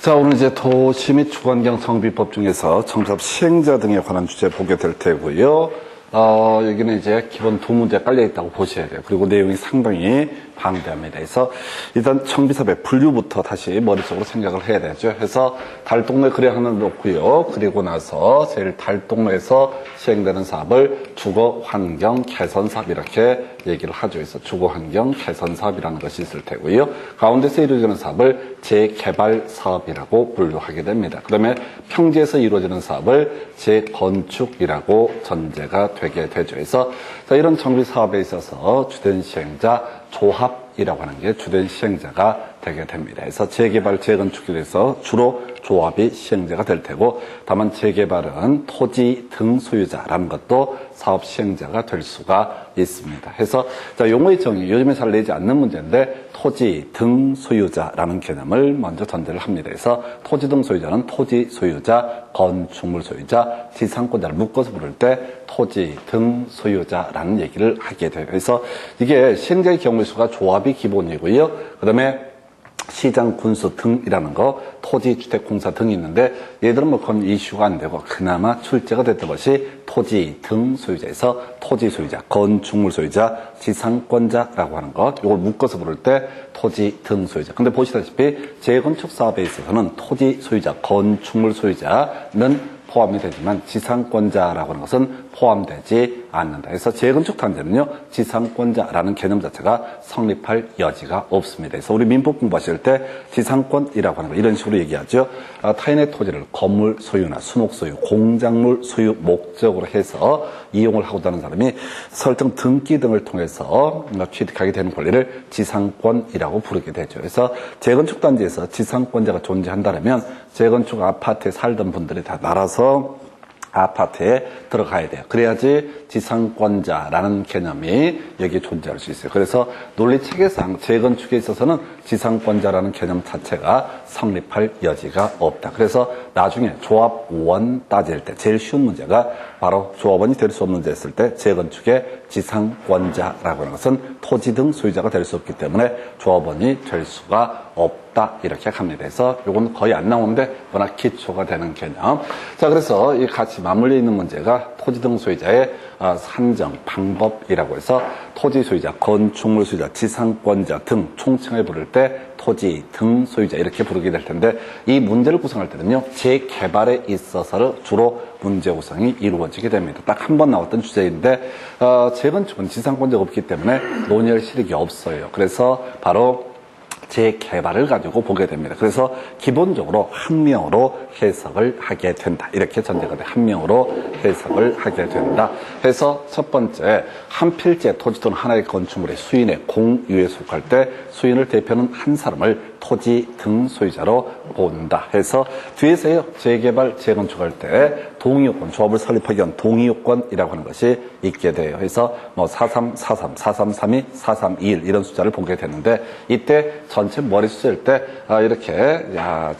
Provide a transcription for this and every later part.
자, 오늘 이제 도시 및 주거환경 정비법 중에서 청사업 시행자 등에 관한 주제 보게 될 테고요. 여기는 이제 기본 두 문제 깔려 있다고 보셔야 돼요. 그리고 내용이 상당히 방대합니다. 그래서 일단 정비사업의 분류부터 다시 머릿속으로 생각을 해야 되죠. 그래서 달동네 거래 하나 놓고요. 그리고 나서 제일 달동네에서 시행되는 사업을 주거환경 개선사업 이렇게 얘기를 하죠. 그래서 주거환경 개선사업이라는 것이 있을 테고요. 가운데서 이루어지는 사업을 재개발사업이라고 분류하게 됩니다. 그 다음에 평지에서 이루어지는 사업을 재건축이라고 전제가 되게 되죠. 그래서 이런 정비사업에 있어서 주된 시행자 조합이라고 하는 게 주된 시행자가 되게 됩니다. 그래서 재개발, 재건축에 대해서 주로 조합이 시행자가 될 테고, 다만 재개발은 토지 등 소유자라는 것도 사업 시행자가 될 수가 있습니다. 그래서 용어의 정의, 요즘에 잘 내지 않는 문제인데 토지 등 소유자라는 개념을 먼저 전제를 합니다. 그래서 토지 등 소유자는 토지 소유자, 건축물 소유자, 지상권자를 묶어서 부를 때 토지 등 소유자라는 얘기를 하게 돼요. 그래서 이게 시행자의 경우의 수가 조합이 기본이고요. 그 다음에 시장, 군수 등이라는 거, 토지, 주택, 공사 등이 있는데 얘들은 뭐 그건 이슈가 안 되고 그나마 출제가 됐던 것이 토지 등 소유자에서 토지 소유자, 건축물 소유자, 지상권자라고 하는 것, 이걸 묶어서 부를 때 토지 등 소유자. 근데 보시다시피 재건축 사업에 있어서는 토지 소유자, 건축물 소유자는 포함이 되지만 지상권자라고 하는 것은 포함되지 않는다. 그래서 재건축 단지는요, 지상권자라는 개념 자체가 성립할 여지가 없습니다. 그래서 우리 민법 공부하실 때 지상권이라고 하는 거 이런 식으로 얘기하죠. 타인의 토지를 건물 소유나 수목 소유, 공작물 소유 목적으로 해서 이용을 하고자 하는 사람이 설정 등기 등을 통해서 취득하게 되는 권리를 지상권이라고 부르게 되죠. 그래서 재건축 단지에서 지상권자가 존재한다면 재건축 아파트에 살던 분들이 다 날아서 아파트에 들어가야 돼요. 그래야지 지상권자라는 개념이 여기에 존재할 수 있어요. 그래서 논리체계상 재건축에 있어서는 지상권자라는 개념 자체가 성립할 여지가 없다. 그래서 나중에 조합원 따질 때 제일 쉬운 문제가 바로 조합원이 될 수 없는 문제 했을 때 재건축의 지상권자라고 하는 것은 토지 등 소유자가 될 수 없기 때문에 조합원이 될 수가 없다. 이렇게 합니다. 그래서 이건 거의 안 나오는데 워낙 기초가 되는 개념. 자, 그래서 이 같이 맞물려 있는 문제가 토지 등 소유자의 산정 방법이라고 해서 토지 소유자, 건축물 소유자, 지상권자 등 총칭을 부를 때 토지 등 소유자 이렇게 부르게 될 텐데, 이 문제를 구성할 때는요, 재개발에 있어서 주로 문제 구성이 이루어지게 됩니다. 딱 한 번 나왔던 주제인데, 재건축은 지상권자가 없기 때문에 논의할 실익이 없어요. 그래서 바로 재개발을 가지고 보게 됩니다. 그래서 기본적으로 한 명으로 해석을 하게 된다. 이렇게 전제가 돼. 한 명으로 해석을 하게 된다. 그래서 첫 번째, 한 필지의 토지 또는 하나의 건축물의 수인의 공유에 속할 때 수인을 대표하는 한 사람을 토지 등 소유자로 본다. 해서 뒤에서요, 재개발, 재건축할 때 동의요건, 조합을 설립하기 위한 동의요건이라고 하는 것이 있게 돼요. 그래서 뭐 4343, 4332, 4321 이런 숫자를 보게 되는데, 이때 전체 머리 숫자일 때 이렇게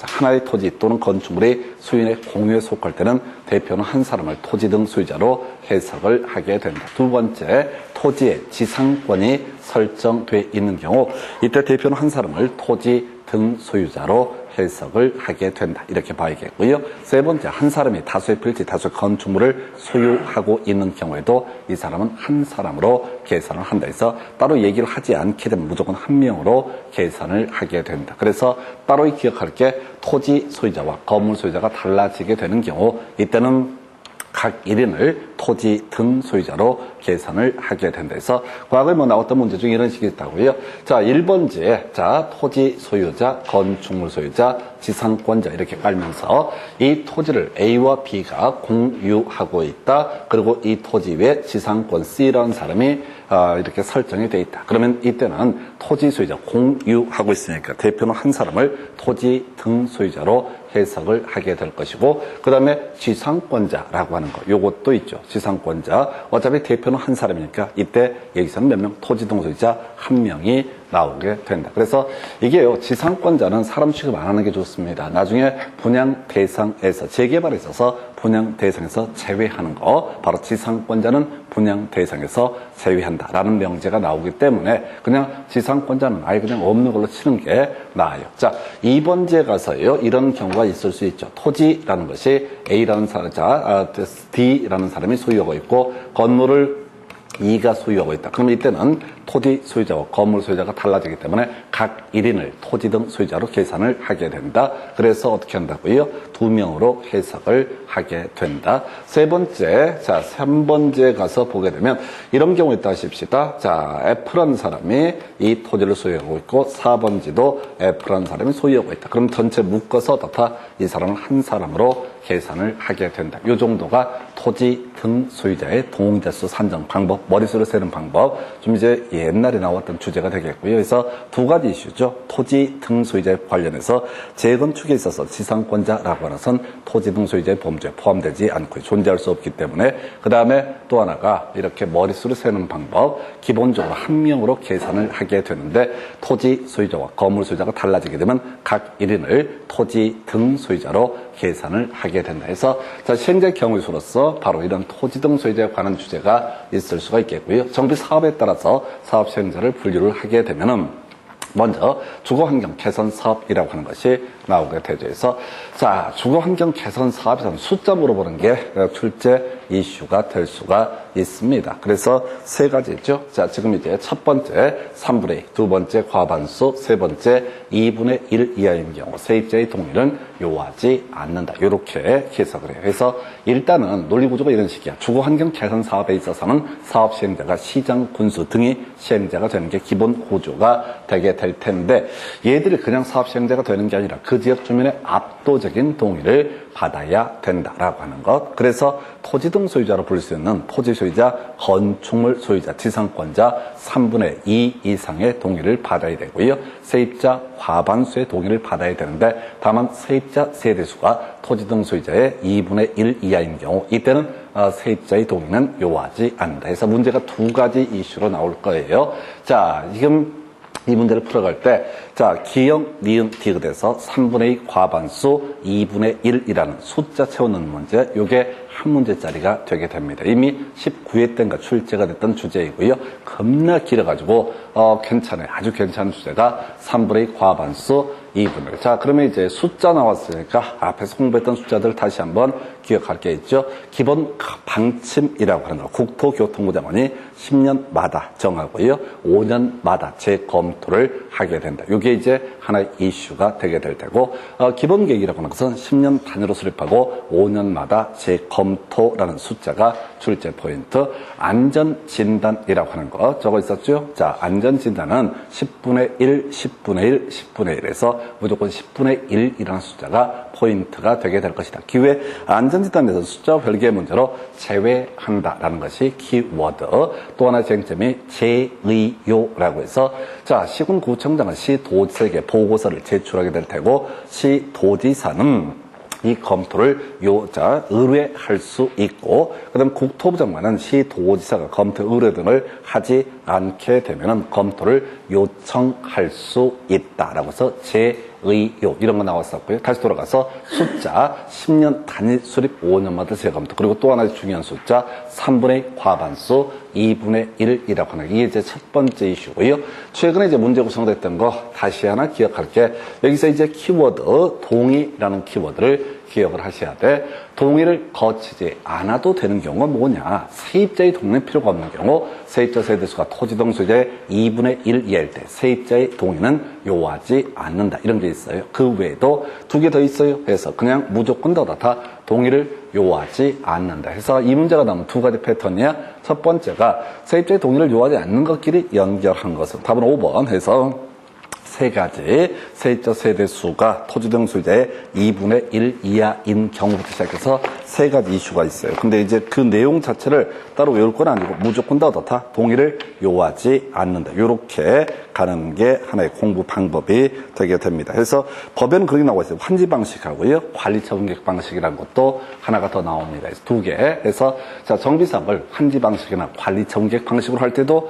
하나의 토지 또는 건축물이 수인의 공유에 속할 때는 대표는 한 사람을 토지 등 소유자로 해석을 하게 된다. 두 번째, 토지의 지상권이 설정돼 있는 경우 이때 대표는 한 사람을 토지 등 소유자로 해석을 하게 된다. 이렇게 봐야겠고요. 세 번째, 한 사람이 다수의 필지, 다수의 건축물을 소유하고 있는 경우에도 이 사람은 한 사람으로 계산을 한다 해서 따로 얘기를 하지 않게 되면 무조건 한 명으로 계산을 하게 된다. 그래서 따로 기억할 게 토지 소유자와 건물 소유자가 달라지게 되는 경우 이때는 각 1인을 토지 등 소유자로 계산을 하게 된다 해서 과거에 나왔던 문제 중에 이런 식이 있다고요. 자, 1번지에 토지 소유자, 건축물 소유자, 지상권자 이렇게 깔면서 이 토지를 A와 B가 공유하고 있다. 그리고 이 토지 위에 지상권 C라는 사람이 이렇게 설정이 돼 있다. 그러면 이때는 토지 소유자 공유하고 있으니까 대표는 한 사람을 토지 등 소유자로 해석을 하게 될 것이고, 그 다음에 지상권자라고 하는 거, 요것도 있죠. 지상권자. 어차피 대표는 한 사람이니까 이때 여기서는 몇 명? 토지 등 소유자 한 명이 나오게 된다. 그래서 이게요, 지상권자는 사람 취급 안 하는 게 좋습니다. 나중에 분양 대상에서, 재개발에 있어서 분양 대상에서 제외하는 거, 바로 지상권자는 분양 대상에서 제외한다라는 명제가 나오기 때문에 그냥 지상권자는 아예 그냥 없는 걸로 치는 게 나아요. 자, 2번지에 가서요, 이런 경우가 있을 수 있죠. 토지라는 것이 A라는 D라는 사람이 소유하고 있고, 건물을 E가 소유하고 있다. 그러면 이때는 토지 소유자와 건물 소유자가 달라지기 때문에 각 1인을 토지 등 소유자로 계산을 하게 된다. 그래서 어떻게 한다고요? 2명으로 해석을 하게 된다. 세 번째, 자, 3번째에 가서 보게 되면 이런 경우 있다 하십시다. 자, F라는 사람이 이 토지를 소유하고 있고 4번지도 F라는 사람이 소유하고 있다. 그럼 전체 묶어서 어떻다? 이 사람은 한 사람으로 계산을 하게 된다. 이 정도가 토지 등 소유자의 동자수 산정 방법, 머릿수를 세는 방법, 좀 이제 옛날에 나왔던 주제가 되겠고요. 그래서 두 가지 이슈죠. 토지 등 소유자에 관련해서 재건축에 있어서 지상권자라고 하는 것은 토지 등 소유자의 범주에 포함되지 않고 존재할 수 없기 때문에, 그 다음에 또 하나가 이렇게 머릿수를 세는 방법, 기본적으로 한 명으로 계산을 하게 되는데, 토지 소유자와 건물 소유자가 달라지게 되면 각 1인을 토지 등 소유자로 계산을 하게 된다 해서, 자, 현재 경우의 수로서 바로 이런 토지 등 소유자에 관한 주제가 있을 수가 있겠고요. 정비 사업에 따라서 사업 시행자를 분류를 하게 되면은 먼저 주거환경 개선 사업이라고 하는 것이 나오게 되죠. 그래서 자, 주거환경 개선 사업에서는 숫자 물어보는 게 출제 이슈가 될 수가 있습니다. 그래서 세 가지죠. 자, 지금 이제 첫 번째 3분의 2, 두 번째 과반수, 세 번째 2분의 1 이하인 경우 세입자의 동의는 요하지 않는다. 이렇게 해석을 해요. 그래서 일단은 논리구조가 이런 식이야. 주거환경 개선 사업에 있어서는 사업 시행자가 시장, 군수 등이 시행자가 되는 게 기본 구조가 되게 될 텐데, 얘들이 그냥 사업 시행자가 되는 게 아니라 그 지역 주민의 압도적인 동의를 받아야 된다라고 하는 것. 그래서 토지 등 소유자로 부를 수 있는 토지 소유자, 건축물 소유자, 지상권자 3분의 2 이상의 동의를 받아야 되고요. 세입자 과반수의 동의를 받아야 되는데, 다만 세입자 세대수가 토지 등 소유자의 2분의 1 이하인 경우 이때는 세입자의 동의는 요하지 않는다. 그래서 문제가 두 가지 이슈로 나올 거예요. 자, 지금 이 문제를 풀어갈 때, 자, 기역, 니은, 디귿에서 3분의 2 과반수 2분의 1이라는 숫자 채우는 문제, 요게 한 문제짜리가 되게 됩니다. 이미 19회 때인가 출제가 됐던 주제이고요. 겁나 길어가지고, 괜찮아요. 아주 괜찮은 주제가 3분의 2 과반수 2분의 1. 자, 그러면 이제 숫자 나왔으니까 앞에서 공부했던 숫자들 다시 한번 기억할 게 있죠. 기본 방침이라고 하는 거. 국토교통부 장관이 10년마다 정하고요. 5년마다 재검토를 하게 된다. 이게 이제 하나의 이슈가 되게 될 테고, 기본 계획이라고 하는 것은 10년 단위로 수립하고 5년마다 재검토라는 숫자가 출제 포인트. 안전진단이라고 하는 거 저거 있었죠. 자, 안전진단은 10분의 1, 10분의 1, 10분의 1에서 무조건 10분의 1이라는 숫자가 포인트가 되게 될 것이다. 기회 안전진단에서 숫자와 별개의 문제로 제외한다라는 것이 키워드. 또 하나의 쟁점이 재의요라고 해서, 자, 시군구청장은 시도지사에게 보고서를 제출하게 될 테고, 시도지사는 이 검토를 의뢰할 수 있고, 그 다음 국토부 장관은 시도지사가 검토 의뢰 등을 하지 않게 되면 검토를 요청할 수 있다라고 해서 재의요 이런 거 나왔었고요. 다시 돌아가서 숫자 10년 단위 수립 5년마다 재검토, 그리고 또 하나의 중요한 숫자 3분의 2 과반수 2분의 1이라고 하는 게 이게 이제 첫 번째 이슈고요. 최근에 이제 문제 구성됐던 거 다시 하나 기억할게. 여기서 이제 키워드 동의라는 키워드를 기억을 하셔야 돼. 동의를 거치지 않아도 되는 경우가 뭐냐? 세입자의 동의는 필요가 없는 경우, 세입자 세대수가 토지 등 소유자의 2분의 1 이하일 때 세입자의 동의는 요하지 않는다. 이런 게 있어요. 그 외에도 두 개 더 있어요. 그래서 그냥 무조건 다 동의를 요하지 않는다. 그래서 이 문제가 나오면 두 가지 패턴이야. 첫 번째가 세입자의 동의를 요하지 않는 것끼리 연결한 것은 답은 5번 해서 세 가지 세입자 세대수가 토지 등 소유자의 2분의 1 이하인 경우부터 시작해서 세 가지 이슈가 있어요. 근데 이제 그 내용 자체를 따로 외울 건 아니고 무조건 다 동의를 요하지 않는다. 이렇게 가는 게 하나의 공부 방법이 되게 됩니다. 그래서 법에는 그렇게 나와 있어요. 환지 방식하고요, 관리처 분객 방식이라는 것도 하나가 더 나옵니다. 그래서 두 개. 그래서 자, 정비사업을 환지 방식이나 관리처 분객 방식으로 할 때도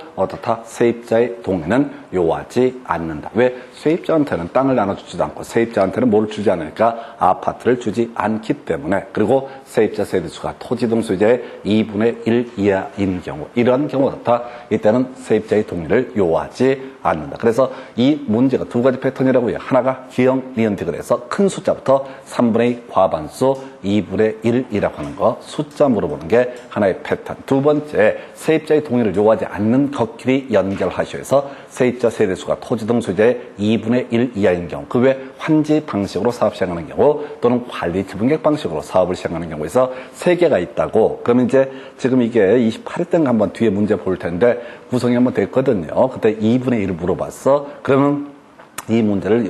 세입자의 동의는 요하지 않는다. 왜? 세입자한테는 땅을 나눠주지도 않고 세입자한테는 뭐를 주지 않으니까 아파트를 주지 않기 때문에, 그리고 세입자 세대수가 토지 등 소유자의 2분의 1 이하인 경우, 이러한 경우다. 이때는 세입자의 동의를 요하지 않는다. 그래서 이 문제가 두 가지 패턴이라고 해요. 하나가 기형, 니은, 디귿 해서 큰 숫자부터 3분의 2 과반수 2분의 1이라고 하는 거, 숫자 물어보는 게 하나의 패턴. 두 번째, 세입자의 동의를 요하지 않는 것끼리 연결하셔 해서 세입자 세대수가 토지 등 소유자의 2분의 1 이하인 경우, 그 외 환지 방식으로 사업 시행하는 경우 또는 관리 지분객 방식으로 사업을 시행하는 경우에서 세 개가 있다고. 그러면 이제 지금 이게 28회 때인가 한번 뒤에 문제 볼 텐데 구성이 한번 됐거든요. 그때 2분의 1을 물어봤어. 그러면 이 문제를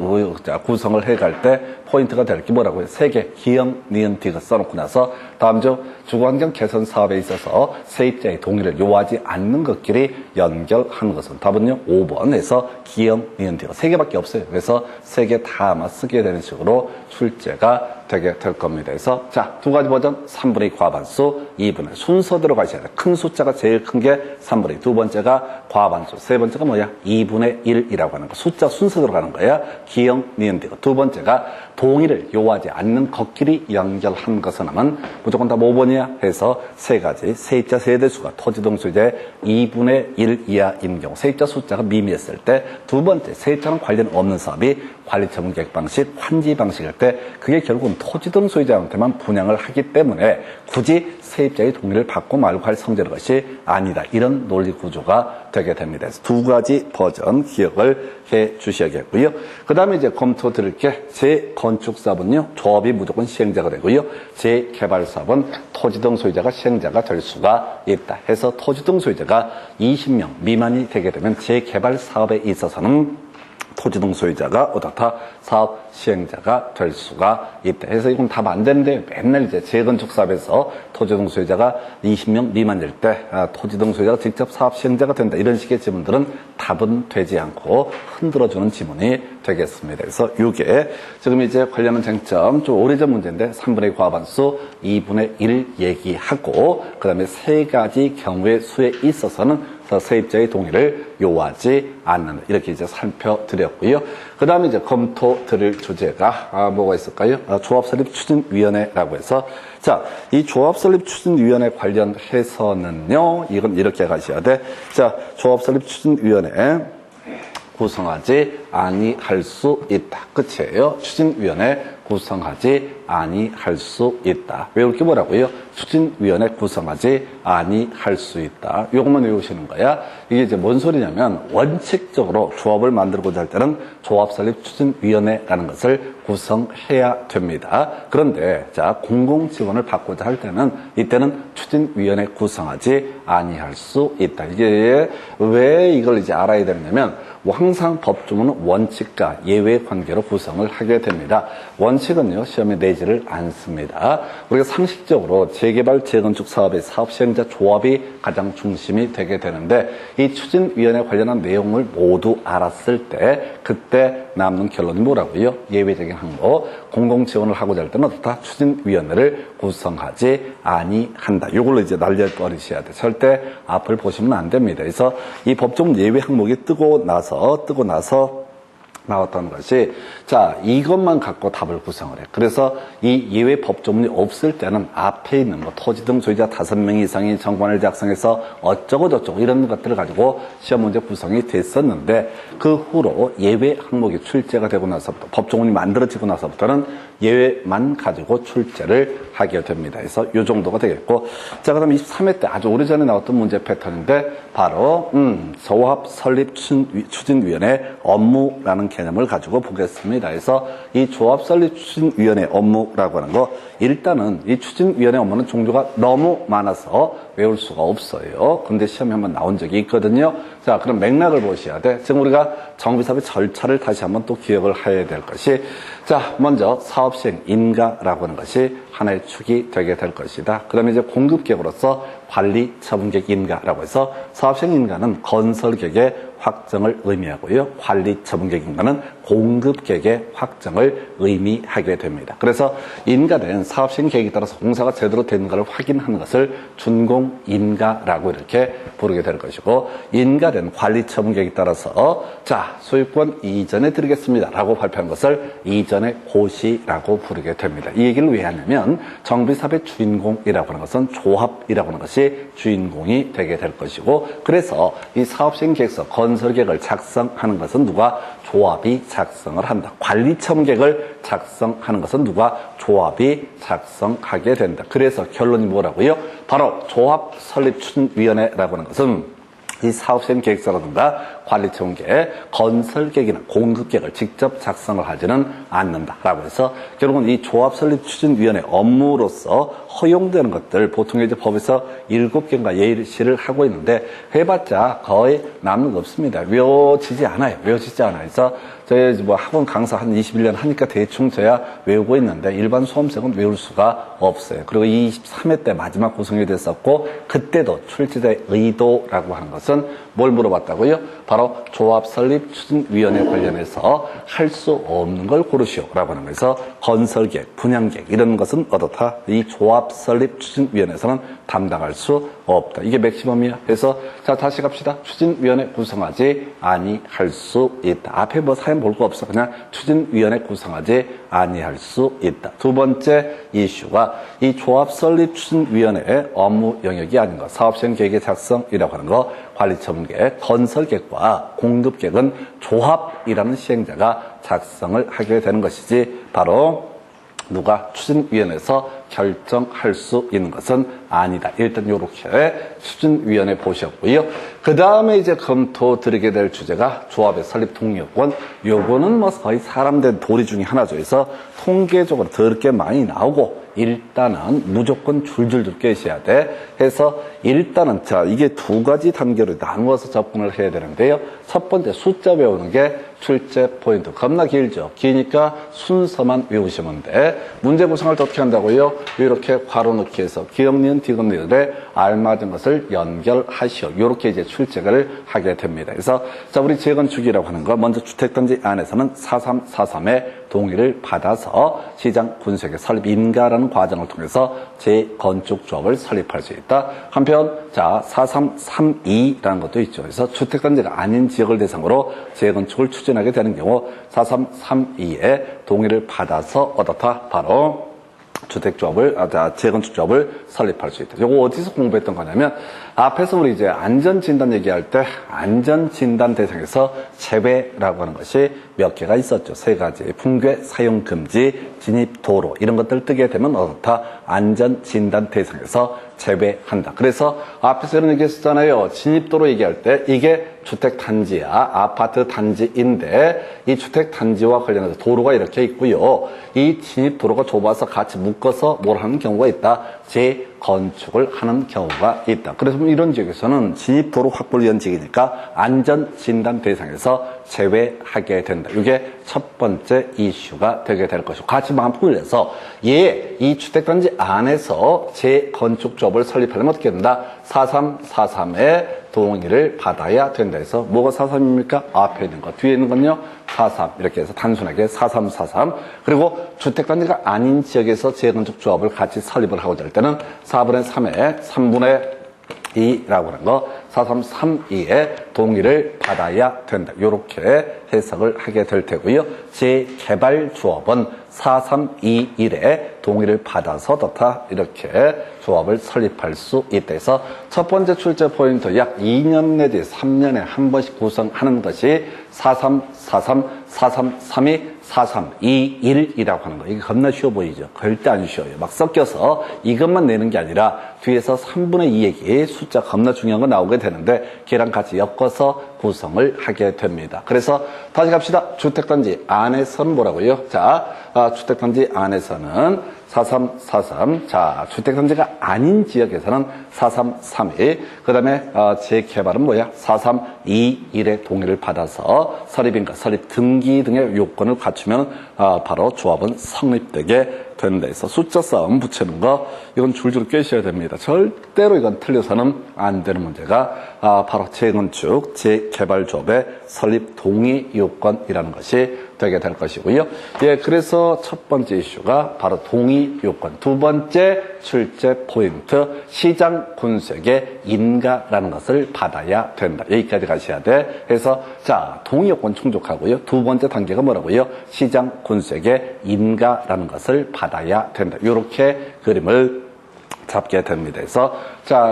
구성을 해갈 때 포인트가 될 게 뭐라고 해요? 세 개, 기형, 니은, 디귿 써놓고 나서 다음 주 주거환경 개선 사업에 있어서 세입자의 동의를 요하지 않는 것끼리 연결하는 것은 답은요 5번에서 기형, 니은, 디귿 세 개밖에 없어요. 그래서 세 개 다 아마 쓰게 되는 식으로 출제가 되게 될 겁니다. 그래서 자, 두 가지 버전 3분의 2 과반수 2분의 순서대로 가셔야 돼. 큰 숫자가 제일 큰 게 3분의 2, 두 번째가 과반수, 세 번째가 뭐야? 2분의 1이라고 하는 거. 숫자 순서대로 가는 거야. 기형, 니은, 디귿. 두 번째가 동의를 요하지 않는 것끼리 연결한 것은 하면 무조건 다 5번이야 해서 세 가지. 세입자 세대수가 토지 등 소유자의 2분의 1 이하인 경우, 세입자 숫자가 미미했을 때. 두 번째, 세입자랑 관련 없는 사업이 관리 처분계획 방식, 환지 방식일 때 그게 결국은 토지 등 소유자한테만 분양을 하기 때문에 굳이 세입자의 동의를 받고 말고 할 성질의 것이 아니다. 이런 논리 구조가 되게 됩니다. 그래서 두 가지 버전 기억을 해 주셔야겠고요. 그 다음에 이제 검토 드릴 게 재건축사업은요, 조합이 무조건 시행자가 되고요. 재개발사업은 토지 등 소유자가 시행자가 될 수가 있다. 해서 토지 등 소유자가 20명 미만이 되게 되면 재개발 사업에 있어서는 토지 등 소유자가 어떻다? 사업 시행자가 될 수가 있다. 그래서 이건 답 안 되는데 맨날 이제 재건축 사업에서 토지 등 소유자가 20명 미만일 때 토지 등 소유자가 직접 사업 시행자가 된다. 이런 식의 지문들은 답은 되지 않고 흔들어주는 지문이 되겠습니다. 그래서 이게 지금 이제 관련한 쟁점 좀 오래전 문제인데 3분의 2 과반수 2분의 1 얘기하고 그 다음에 세 가지 경우의 수에 있어서는 세입자의 동의를 요하지 않는, 이렇게 이제 살펴드렸고요. 그 다음에 이제 검토 드릴 주제가 뭐가 있을까요? 조합설립추진위원회라고 해서, 자, 이 조합설립추진위원회 관련해서는요, 이건 이렇게 가셔야 돼. 자, 조합설립추진위원회 구성하지 아니할 수 있다. 끝이에요. 추진위원회 구성하지 아니할 수 있다. 외울 게 뭐라고요? 추진위원회 구성하지 아니할 수 있다. 이것만 외우시는 거야. 이게 이제 뭔 소리냐면 원칙적으로 조합을 만들고자 할 때는 조합설립추진위원회라는 것을 구성해야 됩니다. 그런데 자, 공공지원을 받고자 할 때는 이때는 추진위원회 구성하지 아니할 수 있다. 이게 왜 이걸 이제 알아야 되냐면 항상 법조문은 원칙과 예외 관계로 구성을 하게 됩니다. 원칙은요, 시험에 내지를 않습니다. 우리가 상식적으로 재개발, 재건축 사업의 사업 시행자 조합이 가장 중심이 되게 되는데 이 추진위원회 관련한 내용을 모두 알았을 때 그때 남는 결론이 뭐라고요? 예외적인 항목, 공공지원을 하고자 할 때는 어떻다? 추진위원회를 구성하지 아니한다. 이걸로 이제 날려버리셔야 돼. 절대 앞을 보시면 안 됩니다. 그래서 이 법조문 예외 항목이 뜨고 나서 나왔던 것이, 자, 이것만 갖고 답을 구성을 해. 그래서 이 예외 법조문이 없을 때는 앞에 있는 뭐 토지 등 소유자 5명 이상이 정관을 작성해서 어쩌고 저쩌고 이런 것들을 가지고 시험 문제 구성이 됐었는데 그 후로 예외 항목이 출제가 되고 나서부터, 법조문이 만들어지고 나서부터는 예외만 가지고 출제를 하게 됩니다. 그래서 이 정도가 되겠고, 자, 그다음 23회 때 아주 오래전에 나왔던 문제 패턴인데 바로 조합 설립 추진위원회 업무라는 개념을 가지고 보겠습니다. 그래서 이 조합 설립 추진위원회 업무라고 하는 거, 일단은 이 추진위원회 업무는 종류가 너무 많아서 외울 수가 없어요. 근데 시험에 한번 나온 적이 있거든요. 자, 그럼 맥락을 보셔야 돼. 지금 우리가 정비사업의 절차를 다시 한번 또 기억을 해야 될 것이, 자, 먼저 사업시행 인가라고 하는 것이 하나의 축이 되게 될 것이다. 그 다음에 이제 공급계획으로서 관리 처분계획 인가라고 해서 사업시행 인가는 건설계획의 확정을 의미하고요. 관리 처분계획인가는 공급계획의 확정을 의미하게 됩니다. 그래서 인가된 사업시행 계획에 따라서 공사가 제대로 되는가를 확인하는 것을 준공인가라고 이렇게 부르게 될 것이고, 인가된 관리 처분계획에 따라서 자, 소유권 이전해 드리겠습니다 라고 발표한 것을 이전의 고시라고 부르게 됩니다. 이 얘기를 왜 하냐면 정비사업의 주인공이라고 하는 것은 조합이라고 하는 것이 주인공이 되게 될 것이고, 그래서 이 사업시행 계획서 건설계획을 작성하는 것은 누가? 조합이 작성을 한다. 관리처분계획을 작성하는 것은 누가? 조합이 작성하게 된다. 그래서 결론이 뭐라고요? 바로 조합설립추진위원회라고 하는 것은 이 사업시행 계획서라든가 관리처분계획, 건설계획이나 공급계획을 직접 작성을 하지는 않는다라고 해서 결국은 이 조합설립추진위원회 업무로서 허용되는 것들 보통 이제 법에서 7개인가 예시를 하고 있는데 해봤자 거의 남는 거 없습니다. 외워지지 않아요. 그래서 저희 뭐 학원 강사 한 21년 하니까 대충 저야 외우고 있는데 일반 수험생은 외울 수가 없어요. 그리고 23회 때 마지막 구성이 됐었고, 그때도 출제자의 의도라고 하는 것은 뭘 물어봤다고요? 바로 조합설립추진위원회 관련해서 할 수 없는 걸 고르시오라고 하는 거에서 건설계획, 분양계획 이런 것은 어떻다? 이 조합설립추진위원회에서는 담당할 수 없다. 이게 맥시멈이야. 그래서 자, 다시 갑시다. 추진위원회 구성하지 아니할 수 있다. 앞에 뭐 사연 볼 거 없어. 그냥 추진위원회 구성하지 아니할 수 있다. 두 번째 이슈가 이 조합설립추진위원회의 업무 영역이 아닌 것, 사업시행 계획의 작성이라고 하는 거, 관리처분계획, 건설계획과 공급계획은 조합이라는 시행자가 작성을 하게 되는 것이지 바로 누가 추진위원회에서 결정할 수 있는 것은 아니다. 일단 이렇게 추진위원회 보셨고요. 그 다음에 이제 검토 드리게 될 주제가 조합의 설립 동의요건. 요거는 뭐 거의 사람 된 도리 중에 하나죠. 그래서 통계적으로 더럽게 많이 나오고 일단은 무조건 줄줄줄 깨셔야 돼. 해서 일단은 자, 이게 두 가지 단계로 나누어서 접근을 해야 되는데요. 첫 번째 숫자 외우는 게 출제 포인트. 겁나 길죠. 기니까 순서만 외우시면 돼. 문제 구성을 어떻게 한다고요? 이렇게 괄호 넣기 해서 기억니은 디귿니은에 알맞은 것을 연결하시오. 이렇게 이제 출제를 하게 됩니다. 그래서 자, 우리 재건축이라고 하는 거 먼저 주택단지 안에서는 4343의 동의를 받아서 시장 군수에게 설립 인가라는 과정을 통해서 재건축조합을 설립할 수 있다. 한편 자 4332라는 것도 있죠. 그래서 주택단지가 아닌 지역을 대상으로 재건축을 추진하게 되는 경우 4332의 동의를 받아서 어떻다? 바로 재건축조합을 설립할 수 있다. 이거 어디서 공부했던 거냐면 앞에서 우리 이제 안전진단 얘기할 때 안전진단 대상에서 제외라고 하는 것이 몇 개가 있었죠. 세 가지. 붕괴, 사용금지, 진입도로 이런 것들 뜨게 되면 어떻다? 안전진단 대상에서 제외한다. 그래서 앞에서 이런 얘기 했었잖아요. 진입도로 얘기할 때 이게 주택단지야. 아파트 단지인데 이 주택단지와 관련해서 도로가 이렇게 있고요. 이 진입도로가 좁아서 같이 묶어서 뭘 하는 경우가 있다. 재건축을 하는 경우가 있다. 그래서 이런 지역에서는 진입도로 확보를 위한 지역이니까 안전진단 대상에서 제외하게 된다. 이게 첫 번째 이슈가 되게 될 것이고 같이 반복을 해서 이 주택단지 안에서 재건축조합을 설립하려면 어떻게 된다? 4343의 동의를 받아야 된다 해서 뭐가 43입니까? 앞에 있는 거. 뒤에 있는 건요? 43. 이렇게 해서 단순하게 4343. 그리고 주택단지가 아닌 지역에서 재건축조합을 같이 설립을 하고자 할 때는 4분의 3에 3분의 2라고 하는 거 4332의 동의를 받아야 된다. 이렇게 해석을 하게 될 테고요. 재개발조합은 4321의 동의를 받아서 더 이렇게 조합을 설립할 수 있다 해서 첫 번째 출제 포인트 약 2년 내지 3년에 한 번씩 구성하는 것이 4343, 4332, 4321이라고 하는 거. 이게 겁나 쉬워 보이죠? 절대 안 쉬워요. 막 섞여서 이것만 내는 게 아니라 뒤에서 3분의 2 얘기 숫자 겁나 중요한 거 나오게 되는데 걔랑 같이 엮어서 구성을 하게 됩니다. 그래서 다시 갑시다. 주택단지 안에서는 뭐라고요? 자, 주택단지 안에서는 4343. 자, 주택단지가 아닌 지역에서는 4331. 그 다음에 재개발은 뭐야? 4321의 동의를 받아서 설립인가 설립 등기 등의 요건을 갖추면 바로 조합은 성립되게 된다 해서 숫자 싸움 붙이는 거 이건 줄줄 꿰셔야 됩니다. 절대로 이건 틀려서는 안 되는 문제가 바로 재건축, 재개발조합의 설립 동의 요건이라는 것이 되게 될 것이고요. 예, 그래서 첫 번째 이슈가 바로 동의 요건. 두 번째 출제 포인트, 시장 군수에게 인가라는 것을 받아야 된다. 여기까지 가셔야 돼. 그래서 자, 동의 요건 충족하고요. 두 번째 단계가 뭐라고요? 시장 군수에게 인가라는 것을 받아야 된다. 이렇게 그림을 잡게 됩니다.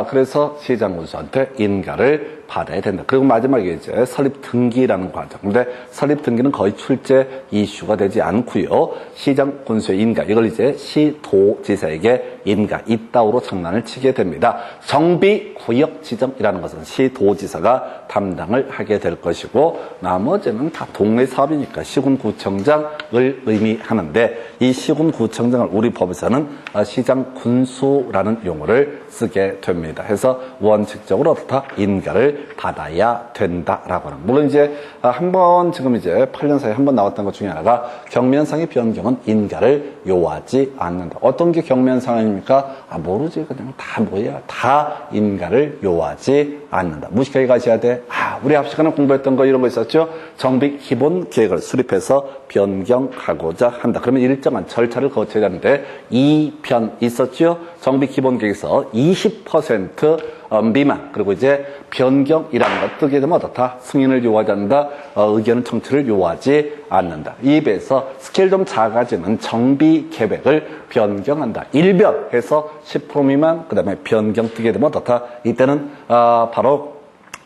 그래서 시장 군수한테 인가를 받아야 된다. 그리고 마지막에 이제 설립 등기라는 과정. 근데 설립 등기는 거의 출제 이슈가 되지 않고요. 시장 군수의 인가, 이걸 이제 시도지사에게 인가, 이따오로 장난을 치게 됩니다. 정비 구역 지정이라는 것은 시도지사가 담당을 하게 될 것이고, 나머지는 다 동네 사업이니까 시군구청장을 의미하는데, 이 시군구청장을 우리 법에서는 시장 군수라는 용어를 쓰게 됩니다. 해서 원칙적으로 어떻다? 인가를 받아야 된다라고 하는. 물론 이제 한번 지금 이제 8년 사이에 한번 나왔던 것 중에 하나가 경면상의 변경은 인가를 요하지 않는다. 어떤 게 경면상입니까? 모르지. 그냥 다 뭐야. 다 인가를 요하지 않는다. 무식하게 가셔야 돼. 우리 앞 시간에 공부했던 거 이런 거 있었죠? 정비 기본 계획을 수립해서 변경하고자 한다. 그러면 일정한 절차를 거쳐야 하는데 2편 있었죠? 정비 기본 계획에서 20% 미만, 그리고 이제 변경이라는 것 뜨게 되면 어떻다? 승인을 요하지 않는다. 의견 청취를 요하지 않는다. 이 배에서 스케일 좀 작아지는 정비 계획을 변경한다. 1변해서 10% 미만, 그 다음에 변경 뜨게 되면 어떻다? 이때는 바로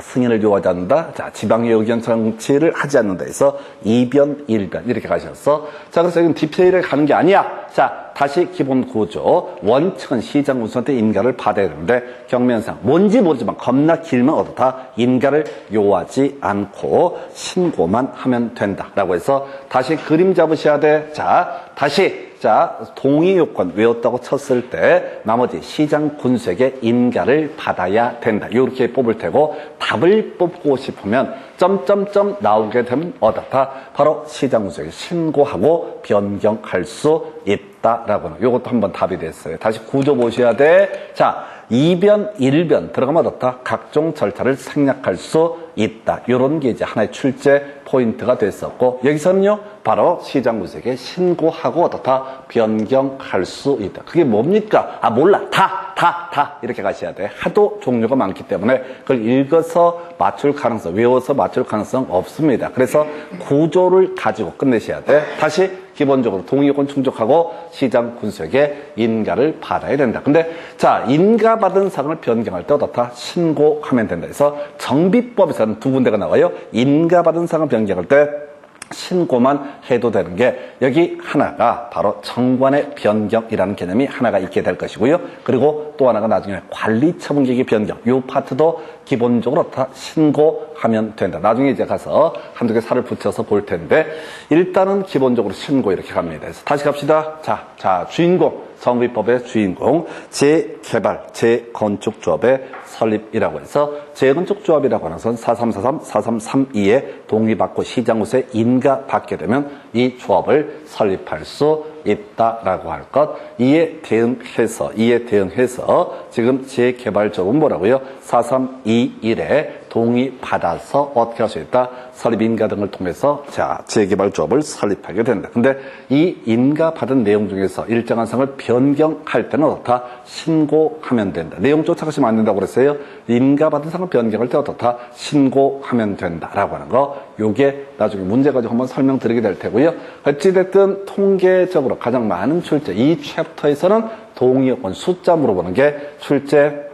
승인을 요하지 않는다. 자, 지방의 의견 청취를 하지 않는다 해서 2변, 1변 이렇게 가셔서, 자, 그래서 이건 디테일을 가는 게 아니야. 자, 다시 기본 구조. 원칙은 시장 군수한테 인가를 받아야 되는데, 경면상 뭔지 모르지만 겁나 길면 어떻다? 인가를 요하지 않고 신고만 하면 된다라고 해서 다시 그림 잡으셔야 돼. 자, 다시 동의 요건 외웠다고 쳤을 때 나머지 시장 군수에게 인가를 받아야 된다. 이렇게 뽑을 테고, 답을 뽑고 싶으면 점점점 나오게 되면 어떻다? 바로 시장 군수에게 신고하고 변경할 수 있다라고 하는. 요것도 한번 답이 됐어요. 다시 구조 보셔야 돼. 자, 2변, 1변 들어가면 어떻다? 각종 절차를 생략할 수 있다. 요런 게 이제 하나의 출제 포인트가 됐었고, 여기서는요, 바로 시장 군수에게 신고하고 어떻다? 변경할 수 있다. 그게 뭡니까? 몰라. 다. 이렇게 가셔야 돼. 하도 종류가 많기 때문에 그걸 읽어서 맞출 가능성, 외워서 맞출 가능성 없습니다. 그래서 구조를 가지고 끝내셔야 돼. 다시 기본적으로 동의요건 충족하고 시장 군수에게 인가를 받아야 된다. 근데 자, 인가받은 사항을 변경할 때 어떻다? 신고하면 된다. 그래서 정비법에서는 두 군데가 나와요. 인가받은 사항을 변경할 때 신고만 해도 되는 게, 여기 하나가 바로 정관의 변경이라는 개념이 하나가 있게 될 것이고요. 그리고 또 하나가 나중에 관리처분계획의 변경, 이 파트도 기본적으로 다 신고하면 된다. 나중에 이제 가서 한두 개 살을 붙여서 볼 텐데, 일단은 기본적으로 신고 이렇게 갑니다. 그래서 다시 갑시다. 자, 주인공, 정비법의 주인공, 재개발, 재건축조합의 설립이라고 해서, 재건축조합이라고 하는 것은 4343, 4332에 동의받고 시장군수의 인가받게 되면 이 조합을 설립할 수 있다라고 할 것. 이에 대응해서 지금 재개발조합은 뭐라고요? 4321에 동의받아서 어떻게 할 수 있다? 설립 인가 등을 통해서 자, 재개발조합을 설립하게 된다. 근데 이 인가받은 내용 중에서 일정한 사항을 변경할 때는 어떻다? 신고하면 된다. 내용 쫓아가시면 안 된다고 그랬어요. 인가받은 사항을 변경할 때 어떻다? 신고하면 된다라고 하는 거. 요게 나중에 문제 가지고 한번 설명드리게 될 테고요. 어찌됐든 통계적으로 가장 많은 출제, 이 챕터에서는 동의요건 숫자 물어보는 게 출제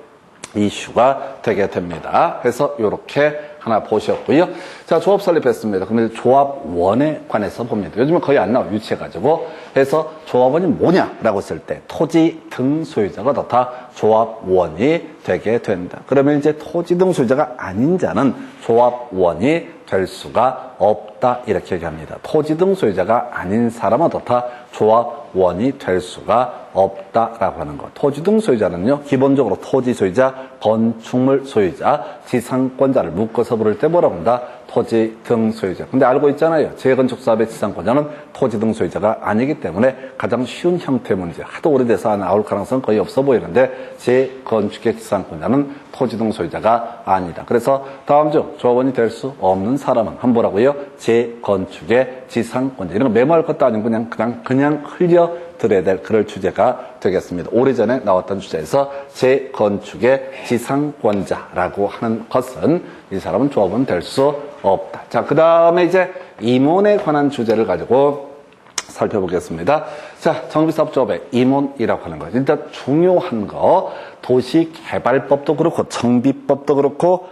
이슈가 되게 됩니다. 그래서 이렇게 하나 보셨고요. 자, 조합 설립했습니다. 그러면 조합원에 관해서 봅니다. 요즘은 거의 안 나와요. 유치해가지고. 그래서 조합원이 뭐냐라고 했을 때 토지 등 소유자가 다 조합원이 되게 된다. 그러면 이제 토지 등 소유자가 아닌 자는 조합원이 될 수가 없다. 이렇게 얘기합니다. 토지 등 소유자가 아닌 사람은 다 조합원이 될 수가 없다라고 하는 것. 토지 등 소유자는요, 기본적으로 토지 소유자, 건축물 소유자, 지상권자를 묶어서 부를 때 뭐라고 한다? 토지 등 소유자. 근데 알고 있잖아요. 재건축사업의 지상권자는 토지 등 소유자가 아니기 때문에 가장 쉬운 형태 문제, 하도 오래돼서 나올 가능성은 거의 없어 보이는데 재건축의 지상권자는 토지 등 소유자가 아니다. 그래서 다음 중 조합원이 될 수 없는 사람은 한번 보라고요. 재건축의 지상권자. 이런 거 메모할 것도 아니고 그냥 흘려 들어야 될 그럴 주제가 되겠습니다. 오래전에 나왔던 주제에서 재건축의 지상권자라고 하는 것은 이 사람은 조합원 될 수 없다. 자, 그 다음에 이제 임원에 관한 주제를 가지고 살펴보겠습니다. 자, 정비사업조합의 임원이라고 하는 거. 일단 중요한 거, 도시개발법도 그렇고, 정비법도 그렇고,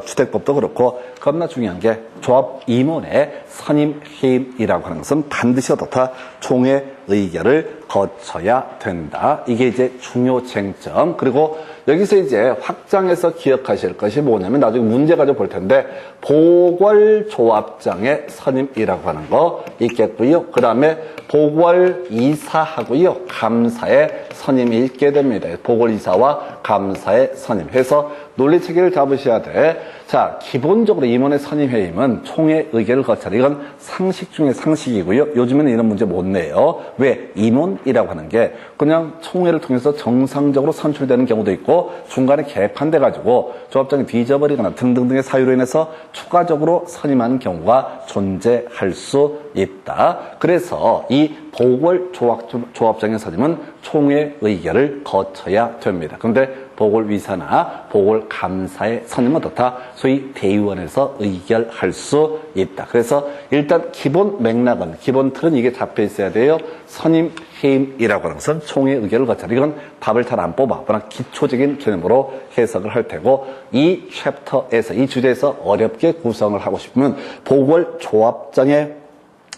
주택법도 그렇고, 겁나 중요한 게 조합 임원의 선임 해임이라고 하는 것은 반드시 어떻다? 총회 의결을 거쳐야 된다. 이게 이제 중요 쟁점. 그리고 여기서 이제 확장해서 기억하실 것이 뭐냐면 나중에 문제 가지고 볼 텐데 보궐조합장의 선임이라고 하는 거 있겠고요. 그 다음에 보궐이사하고요. 감사의 선임이 있게 됩니다. 보궐이사와 감사의 선임 해서 논리체계를 잡으셔야 돼. 자, 기본적으로 임원의 선임해임은 총회 의결을 거쳐라. 이건 상식 중에 상식이고요. 요즘에는 이런 문제 못 내요. 왜? 임원이라고 하는 게 그냥 총회를 통해서 정상적으로 선출되는 경우도 있고 중간에 개판돼가지고 조합장이 뒤져버리거나 등등등의 사유로 인해서 추가적으로 선임하는 경우가 존재할 수 있다. 그래서 이 보궐조합장의 선임은 총회 의결을 거쳐야 됩니다. 그런데 보궐위사나 보궐감사의 선임은 어떻다? 소위 대의원에서 의결할 수 있다. 그래서 일단 기본 맥락은, 기본 틀은 이게 잡혀 있어야 돼요. 선임, 해임이라고 하는 것은 총회 의결을 거쳐라. 이건 답을 잘 안 뽑아. 그러나 기초적인 개념으로 해석을 할 테고 이 챕터에서, 이 주제에서 어렵게 구성을 하고 싶으면 보궐조합장의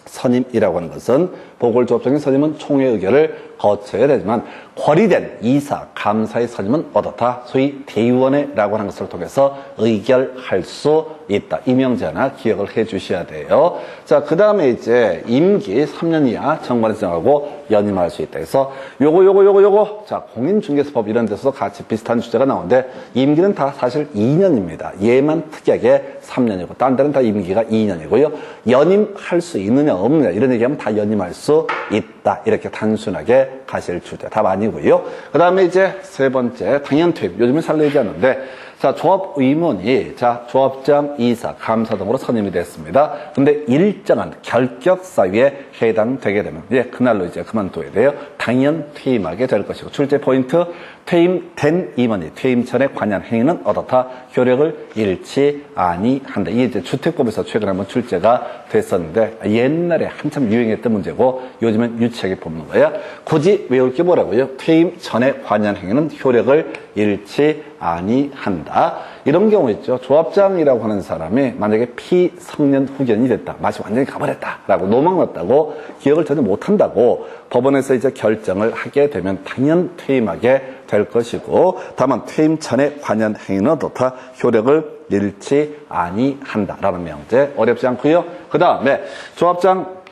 선임이라고 하는 것은 보궐조합장의 선임은 총회 의결을 거쳐야 되지만 권리된 이사, 감사의 선임은 어떻다? 소위 대의원회라고 하는 것을 통해서 의결할 수 있다. 임명제 하나 기억을 해 주셔야 돼요. 자, 그 다음에 이제 임기 3년 이하 정관에서 정하고 연임할 수 있다. 그래서 요거. 자, 공인중개사법 이런 데서도 같이 비슷한 주제가 나오는데 임기는 다 사실 2년입니다. 얘만 특이하게 3년이고 딴 데는 다 임기가 2년이고요. 연임할 수 있느냐 없느냐 이런 얘기하면 다 연임할 수 있다. 이렇게 단순하게 가실 주제. 답 아니고요. 그 다음에 이제 세 번째 당연퇴임. 요즘에 잘 얘기하는데 자, 조합의원이 조합장, 이사, 감사 등으로 선임이 됐습니다. 근데 일정한 결격 사유에 해당되게 되면 그날로 이제 그만둬야 돼요. 당연 퇴임하게 될 것이고 출제 포인트 퇴임된 임원이 퇴임 전에 관여한 행위는 어떻다? 효력을 잃지 아니한다. 이게 이제 주택법에서 최근에 한번 출제가 됐었는데 옛날에 한참 유행했던 문제고 요즘은 유치하게 뽑는 거야. 굳이 외울 게 뭐라고요? 퇴임 전에 관여한 행위는 효력을 잃지 아니한다. 이런 경우 있죠. 조합장이라고 하는 사람이 만약에 피성년 후견이 됐다. 맛이 완전히 가버렸다라고 노망났다고 기억을 전혀 못한다고 법원에서 이제 결정을 하게 되면 당연 퇴임하게 될 것이고 다만 퇴임 전에 관여한 행위는 어떻다? 효력을 잃지 아니한다라는 명제 어렵지 않고요. 그 다음에 조합장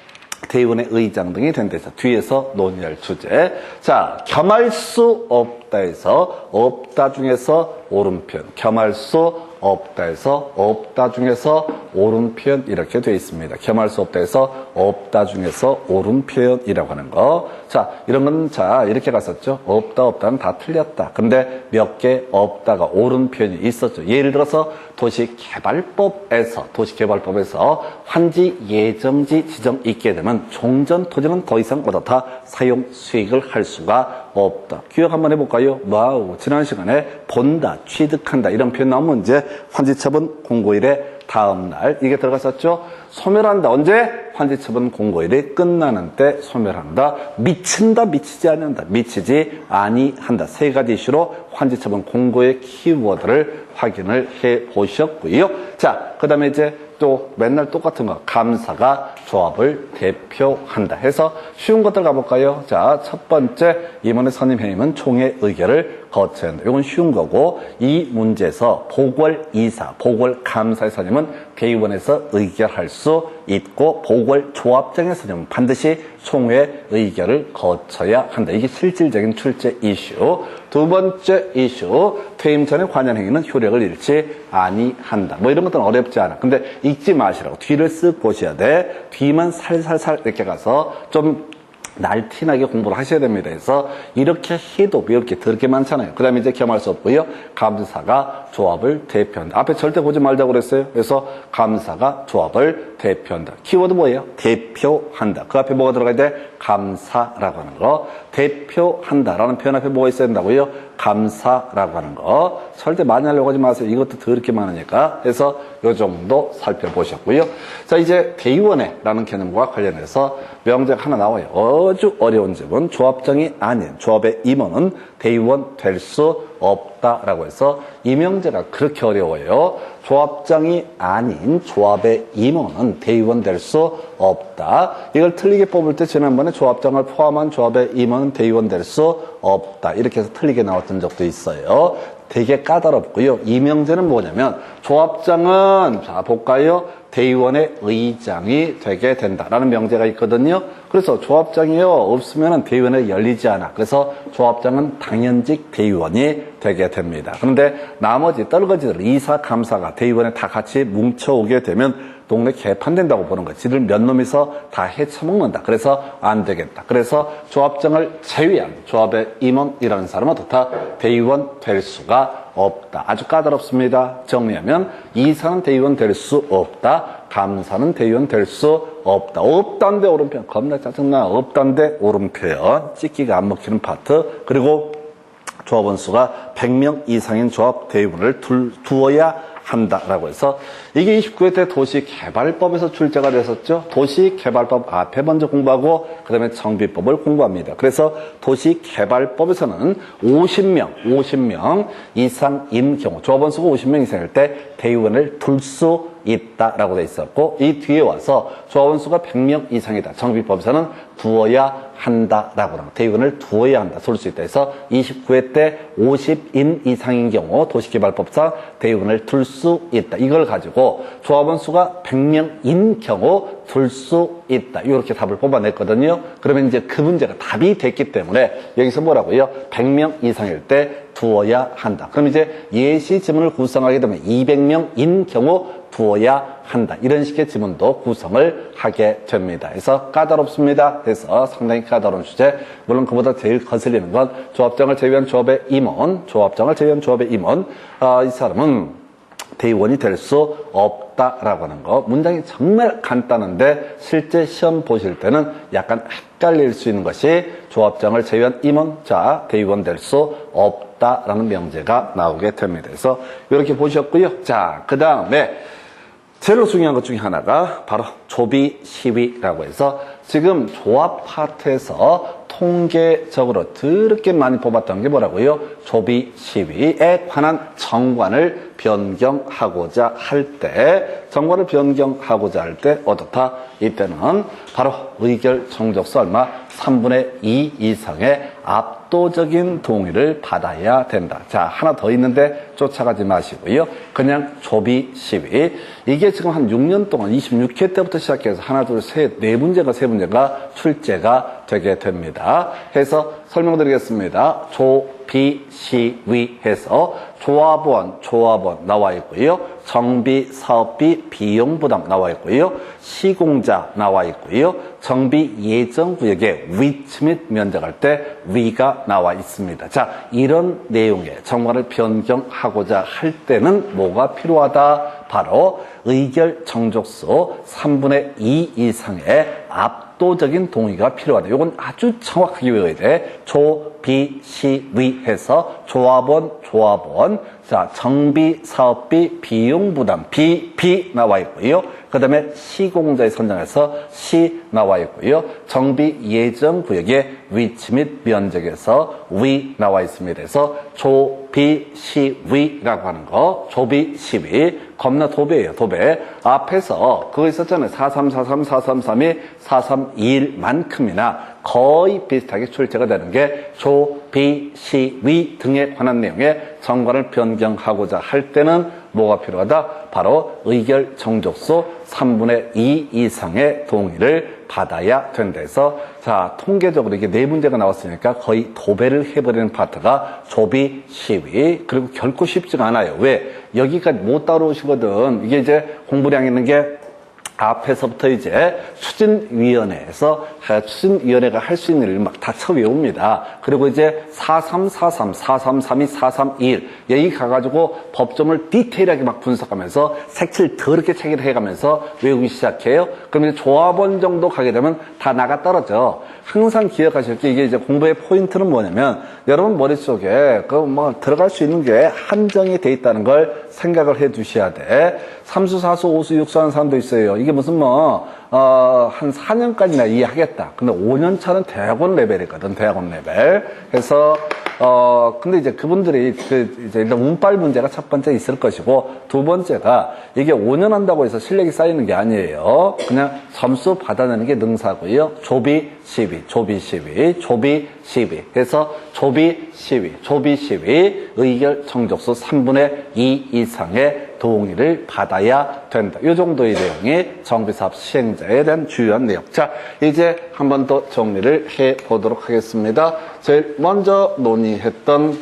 대의원의 의장 등이 된 데서 뒤에서 논의할 주제. 자, 겸할 수 없다에서 없다 중에서 옳은 표현. 겸할 수 없다에서 없다 중에서 옳은 표현 이렇게 되어 있습니다. 겸할 수 없다에서 없다 중에서 옳은 표현이라고 하는 거. 자, 이런 건 이렇게 갔었죠. 없다는 다 틀렸다. 근데 몇 개 없다가 옳은 표현이 있었죠. 예를 들어서 도시개발법에서 환지 예정지 지정 있게 되면 종전 토지는 더 이상 어떻다? 사용 수익을 할 수가 없다. 기억 한번 해볼까요? 와우. 지난 시간에 본다, 취득한다 이런 표현 나오면 이제 환지처분 공고일의 다음 날 이게 들어갔었죠. 소멸한다. 언제? 환지처분 공고일이 끝나는 때 소멸한다. 미친다, 미치지 아니한다. 미치지 아니한다. 세 가지 이슈로 환지처분 공고의 키워드를 확인을 해 보셨고요. 자, 그 다음에 이제 또 맨날 똑같은 거 감사가 조합을 대표한다 해서 쉬운 것들 가볼까요? 자, 첫 번째 임원의 선임해임은 총회 의결을 거쳐야 한다. 이건 쉬운 거고 이 문제에서 보궐이사, 보궐감사의 선임은 대의원에서 의결할 수 있고 보궐 조합장에서는 반드시 총회 의결을 거쳐야 한다. 이게 실질적인 출제 이슈. 두 번째 이슈, 퇴임 전에 관련 행위는 효력을 잃지 아니한다. 뭐 이런 것들은 어렵지 않아. 근데 읽지 마시라고. 뒤를 쓱 보셔야 돼. 뒤만 살살살 이렇게 가서 좀 날티나게 공부를 하셔야 됩니다. 그래서 이렇게 해도 이렇게 더럽게 많잖아요. 그 다음에 이제 겸할 수 없고요. 감사가 조합을 대표한다. 앞에 절대 보지 말자고 그랬어요. 그래서 감사가 조합을 대표한다. 키워드 뭐예요? 대표한다. 그 앞에 뭐가 들어가야 돼? 감사라고 하는 거. 대표한다라는 표현 앞에 뭐가 있어야 된다고요? 감사라고 하는 거. 절대 많이 하려고 하지 마세요. 이것도 더럽게 많으니까. 그래서 요 정도 살펴보셨고요. 자, 이제 대의원회라는 개념과 관련해서 명제가 하나 나와요. 아주 어려운 점은 조합장이 아닌 조합의 임원은 대의원 될 수 없다라고 해서 이 명제가 그렇게 어려워요. 조합장이 아닌 조합의 임원은 대의원 될 수 없다. 이걸 틀리게 뽑을 때 지난번에 조합장을 포함한 조합의 임원은 대의원 될 수 없다. 이렇게 해서 틀리게 나왔던 적도 있어요. 되게 까다롭고요. 이 명제는 뭐냐면 조합장은 자 볼까요? 대의원의 의장이 되게 된다라는 명제가 있거든요. 그래서 조합장이요 없으면 대의원회 열리지 않아. 그래서 조합장은 당연직 대의원이 되게 됩니다. 그런데 나머지 떨거지들 이사, 감사가 대의원에 다 같이 뭉쳐오게 되면 동네 개판된다고 보는 거지. 지들 몇 놈이서 다 헤쳐먹는다. 그래서 안 되겠다. 그래서 조합장을 제외한 조합의 임원이라는 사람은 어떻다? 대의원 될 수가 없다. 아주 까다롭습니다. 정리하면 이사는 대의원 될 수 없다. 감사는 대의원 될 수 없다. 없단데 옳은 표현. 겁나 짜증나. 없단데 옳은 표현. 찍기가 안 먹히는 파트. 그리고 조합원 수가 100명 이상인 조합 대의원을 두어야 한다라고 해서 이게 29회 때 도시개발법에서 출제가 됐었죠. 도시개발법 앞에 먼저 공부하고 그 다음에 정비법을 공부합니다. 그래서 도시개발법에서는 50명 이상인 경우 조합원 수가 50명 이상일 때 대의원을 둘 수 있다라고 돼 있었고 이 뒤에 와서 조합원 수가 100명 이상이다. 정비법에서는 두어야 한다라고 합니다. 대의원을 두어야 한다. 둘 수 있다. 해서 29회 때 50인 이상인 경우 도시개발법상 대의원을 둘 수 있다. 이걸 가지고 조합원 수가 100명인 경우 둘 수 있다. 이렇게 답을 뽑아냈거든요. 그러면 이제 그 문제가 답이 됐기 때문에 여기서 뭐라고요? 100명 이상일 때 두어야 한다. 그럼 이제 예시 지문을 구성하게 되면 200명인 경우 두어야 한다. 이런 식의 지문도 구성을 하게 됩니다. 그래서 까다롭습니다. 그래서 상당히 까다로운 주제. 물론 그보다 제일 거슬리는 건 조합장을 제외한 조합의 임원, 이 사람은 대의원이 될 수 없다라고 하는 거. 문장이 정말 간단한데 실제 시험 보실 때는 약간 헷갈릴 수 있는 것이 조합장을 제외한 임원, 자, 대의원 될 수 없다라는 명제가 나오게 됩니다. 그래서 이렇게 보셨고요. 자, 그 다음에 제일 중요한 것 중에 하나가 바로 조비 시위라고 해서 지금 조합 파트에서 통계적으로 더럽게 많이 뽑았던 게 뭐라고요? 조비 시위에 관한 정관을 변경하고자 할 때, 어떻다? 이때는 바로 의결 정족수 얼마? 3분의 2 이상의 압도적인 동의를 받아야 된다. 자, 하나 더 있는데 쫓아가지 마시고요. 그냥 조비 시위. 이게 지금 한 6년 동안 26회 때부터 시작해서 하나, 둘, 셋, 네 문제가 출제가 되게 됩니다. 해서 설명드리겠습니다. 조비 시위 해서 조합원 나와 있고요. 정비, 사업비, 비용 부담 나와 있고요. 시공자 나와 있고요. 정비 예정 구역에 위치 및 면적할 때 위가 나와 있습니다. 자, 이런 내용의 정관을 변경하고자 할 때는 뭐가 필요하다? 바로 의결 정족수 3분의 2 이상의 압도적인 동의가 필요하다. 이건 아주 정확하게 외워야 돼. 조비 시위 해서 조합원, 자, 정비, 사업비, 비용 부담, 비 나와 있고요. 그 다음에 시공자의 선정에서 시 나와 있고요. 정비 예정 구역의 위치 및 면적에서 위 나와 있습니다. 그래서 조비 시위라고 하는 거, 조비 시위. 겁나 도배예요, 도배. 앞에서 그거 있었잖아요. 4343, 4332, 4321만큼이나 거의 비슷하게 출제가 되는 게 조, 비, 시, 위 등에 관한 내용의 정관을 변경하고자 할 때는 뭐가 필요하다? 바로 의결 정족수 3분의 2 이상의 동의를 받아야 된다 해서 자 통계적으로 이게 4문제가 나왔으니까 거의 도배를 해버리는 파트가 조비, 시위 그리고 결코 쉽지가 않아요. 왜? 여기까지 못 따라오시거든. 이게 이제 공부량 있는 게 앞에서부터 이제 추진위원회에서 추진위원회가 할 수 있는 일을 막 다 쳐외웁니다. 그리고 이제 4343, 4332, 4321 여기 가가지고 법조문을 디테일하게 막 분석하면서 색칠 더럽게 체계를 해가면서 외우기 시작해요. 그럼 이제 조합원 정도 가게 되면 다 나가 떨어져. 항상 기억하실 게 이게 이제 공부의 포인트는 뭐냐면 여러분 머릿속에 그 뭐 들어갈 수 있는 게 한정이 돼 있다는 걸 생각을 해 두셔야 돼. 삼수, 사수, 오수, 육수 하는 사람도 있어요. 이게 무슨 한 4년까지나 이해하겠다. 근데 5년 차는 대학원 레벨이거든, 대학원 레벨. 그래서, 근데 이제 그분들이 이제 일단 운빨 문제가 첫 번째 있을 것이고, 두 번째가 이게 5년 한다고 해서 실력이 쌓이는 게 아니에요. 그냥 점수 받아내는 게 능사고요. 조비, 시비, 조비, 시비, 조비, 시비. 그래서 조비, 시비, 조비, 시비, 의결 정족수 3분의 2 이상의 동의를 받아야 된다. 이 정도의 내용이 정비사업 시행자에 대한 주요한 내용. 자, 이제 한 번 더 정리를 해 보도록 하겠습니다. 제일 먼저 논의했던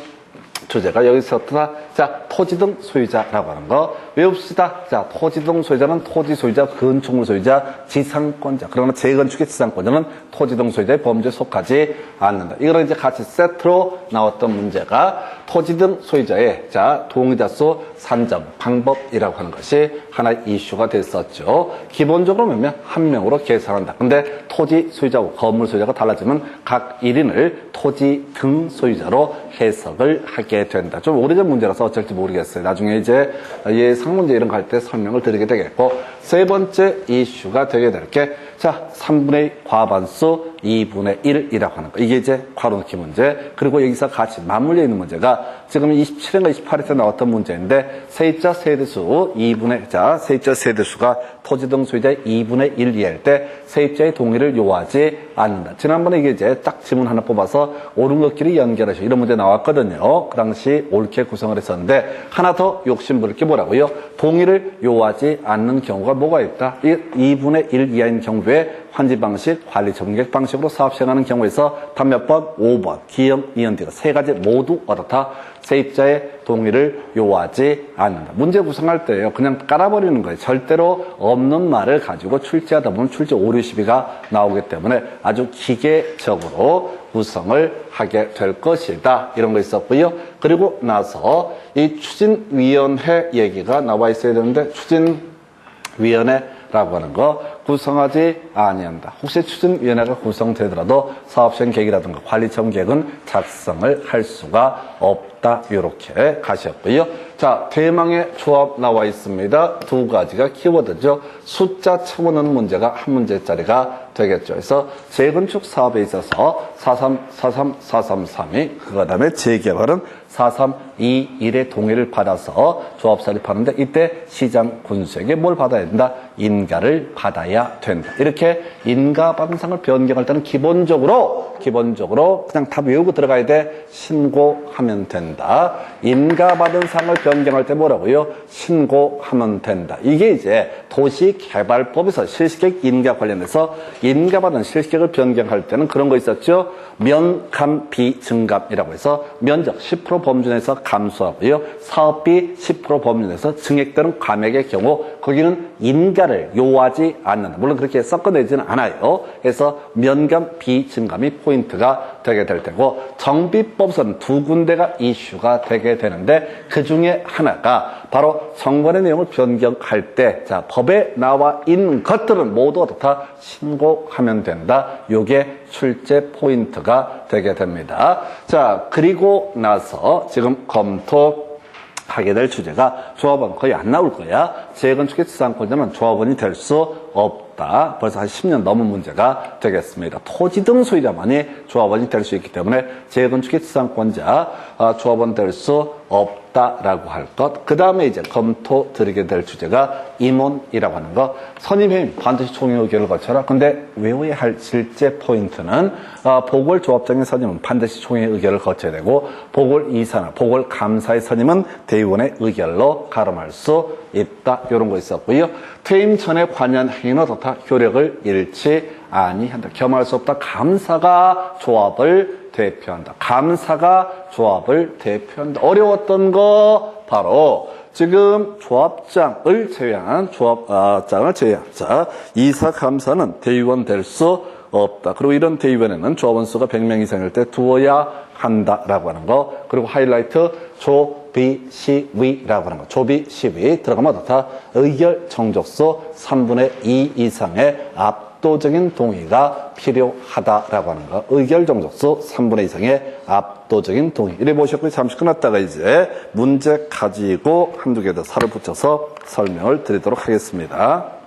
주제가 여기서부터 자, 토지 등 소유자라고 하는 거 외웁시다. 자, 토지 등 소유자는 토지 소유자, 건축물 소유자, 지상권자. 그러나 재건축의 지상권자는 토지 등 소유자의 범주에 속하지 않는다. 이거는 이제 같이 세트로 나왔던 문제가 토지 등 소유자의 자, 동의자 수 산정 방법이라고 하는 것이 하나의 이슈가 됐었죠. 기본적으로 보면 한 명으로 계산한다. 근데 토지 소유자고 건물 소유자가 달라지면 각 1인을 토지 등 소유자로 해석을 하게 된다. 좀 오래전 문제라서 어쩔지 모르겠어요. 나중에 이제 예상문제 이런 거 할 때 설명을 드리게 되겠고, 세 번째 이슈가 되게 될 게, 자, 3분의 2 과반수 2분의 1이라고 하는 거. 이게 이제 괄호넣기 문제. 그리고 여기서 같이 맞물려 있는 문제가 지금 27회인가 28회 때 나왔던 문제인데, 세입자 세대수 2분의, 자, 세입자 세대수가 토지 등 소유자의 2분의 1 이하일 때 세입자의 동의를 요하지 않는다. 지난번에 이게 이제 딱 지문 하나 뽑아서 옳은 것끼리 연결하셔. 이런 문제 나왔거든요. 그 당시 옳게 구성을 했었는데, 하나 더 욕심부릴 게 뭐라고요? 동의를 요하지 않는 경우가 뭐가 있다? 2분의 1 이하인 경우에 환지 방식, 관리 정객 방식으로 사업 시행하는 경우에서 답 몇 번? 5번. 기형, 이형, 디귿 세 가지 모두 어떻다? 세입자의 동의를 요하지 않는다. 문제 구성할 때요. 그냥 깔아버리는 거예요. 절대로 없는 말을 가지고 출제하다 보면 출제 오류 시비가 나오기 때문에 아주 기계적으로 구성을 하게 될 것이다. 이런 거 있었고요. 그리고 나서 이 추진위원회 얘기가 나와 있어야 되는데 추진위원회라고 하는 거 구성하지 아니한다. 혹시 추진위원회가 구성되더라도 사업시행 계획이라든가 관리청 계획은 작성을 할 수가 없다. 이렇게 가셨고요. 자, 대망의 조합 나와 있습니다. 두 가지가 키워드죠. 숫자 채우는 문제가 한 문제짜리가 되겠죠. 그래서 재건축 사업에 있어서 4343433이 그 다음에 재개발은 4321의 동의를 받아서 조합 설립하는데 이때 시장 군수에게 뭘 받아야 된다? 인가를 받아야 된다. 이렇게 인가 반상을 변경할 때는 기본적으로 그냥 다 외우고 들어가야 돼. 신고하면 된다. 인가 받은 상을 변경할 때 뭐라고요? 신고하면 된다. 이게 이제 도시개발법에서 실시계획 인가 관련해서 인가받은 실시계획을 변경할 때는 그런 거 있었죠. 면감 비증감이라고 해서 면적 10% 범주 내에서 감소하고요. 사업비 10% 범주 내에서 증액되는 감액의 경우 거기는 인가를 요하지 않는다. 물론 그렇게 섞어내지는 않아요. 그래서 면감 비증감이 포인트가 되게 될 테고 정비법에서는 두 군데가 이슈가 되게 되는데 그 중에 하나가 바로 정관의 내용을 변경할 때 자, 법에 나와 있는 것들은 모두 어떻다? 신고하면 된다. 요게 출제 포인트가 되게 됩니다. 자, 그리고 나서 지금 검토하게 될 주제가 조합원 거의 안 나올 거야. 재건축의 지상권자는 조합원이 될 수 없다. 벌써 한 10년 넘은 문제가 되겠습니다. 토지 등 소유자만이 조합원이 될 수 있기 때문에 재건축의 지상권자 조합원 될 수 없다라고 할 것. 그 다음에 이제 검토 드리게 될 주제가 임원이라고 하는 것. 선임회의 반드시 총회 의결을 거쳐라. 근데 외워야 할 실제 포인트는 보궐조합장의 선임은 반드시 총회 의결을 거쳐야 되고 보궐이사나 보궐감사의 선임은 대의원의 의결로 가름할 수 있다. 이런 거 있었고요. 퇴임 전에 관여한 행위는 어떻다? 효력을 잃지 아니한다. 겸할 수 없다. 감사가 조합을 대표한다. 감사가 조합을 대표한다. 어려웠던 거 바로 지금 조합장을 제외한 조합장을 제외한 자 이사 감사는 대의원 될 수 없다. 그리고 이런 대의원에는 조합원 수가 100명 이상일 때 두어야 한다라고 하는 거. 그리고 하이라이트 조비시위라고 하는 거. 조비시위 들어가면 어떻다? 의결 정족수 3분의 2 이상의 압도적인 동의가 필요하다라고 하는 거. 의결 정족수 3분의 2 이상의 압도적인 동의. 이래 보셨고요. 잠시 끝났다가 이제 문제 가지고 한두 개 더 살을 붙여서 설명을 드리도록 하겠습니다.